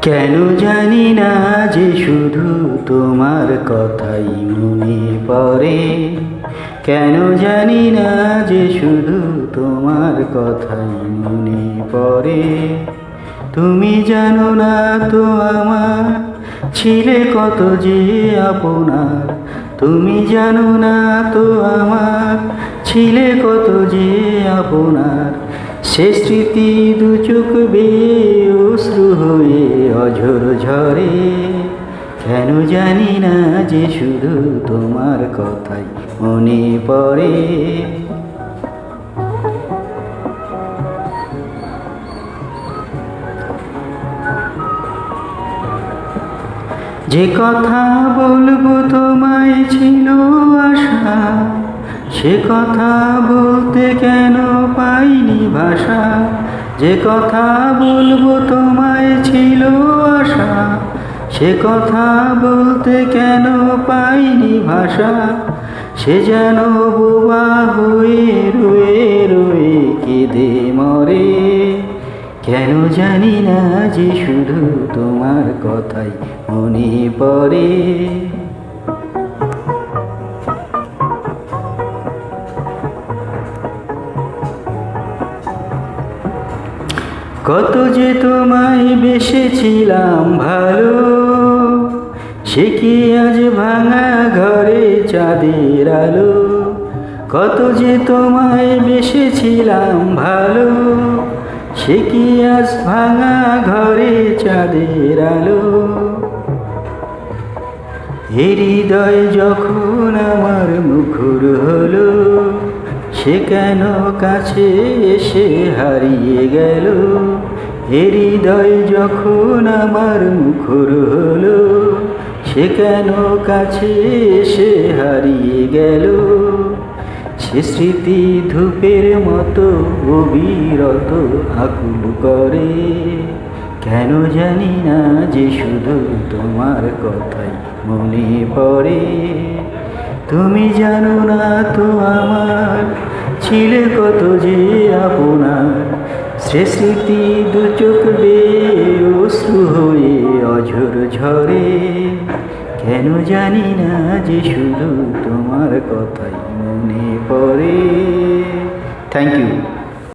কেন জানি না যে শুধু তোমার কথাই মনে পড়ে। কেন জানি না যে শুধু তোমার কথাই মনে পড়ে। তুমি জানো না তো আমার ছিলে কত যে আপনার। তুমি জানো না তো আমার ছিলে কত যে আপনার। সে স্মৃতি দু চোখ বেয়ে অশ্রু হয়ে অঝর ঝরে। কেন জানি না যে শুধু তোমার কথাই মনে পড়ে। যে কথা বলবো তোমায় ছিল আশা, সে কথা বলতে কেন পাইনি ভাষা। যে কথা বলবো তোমায় ছিল আশা, সে কথা বলতে কেন পাইনি ভাষা। সে যেন বোবা হয়ে রয়ে রয়ে কেঁদে মরে। কেন জানি না যে শুধু তোমার কথাই মনে পড়ে। কত যে তোমায় বেসেছিলাম ভালো, সে কি আজ ভাঙা ঘরে চাঁদের আলো। কত যে তোমায় বেসেছিলাম ভালো, সে কি আজ ভাঙা ঘরে চাঁদের আলো। এ হৃদয় যখন আমার মুখর হলো, সে কেন কাছে এসে হারিয়ে গেল। এ হৃদয় যখন আমার মুখর হলো, সে কেন কাছে এসে হারিয়ে গেল। সে স্মৃতি ধূপের মতো অবিরত আকুল করে। কেন জানি না যে শুধু তোমার কথাই মনে পড়ে। তুমি জানো না তো আমার ছিলে কত যে আপনার। সে স্মৃতি দু চোখ বেয়ে অশ্রু হয়ে অঝর ঝরে। কেন জানি না যে শুধু তোমার কথাই মনে পড়ে। Thank you.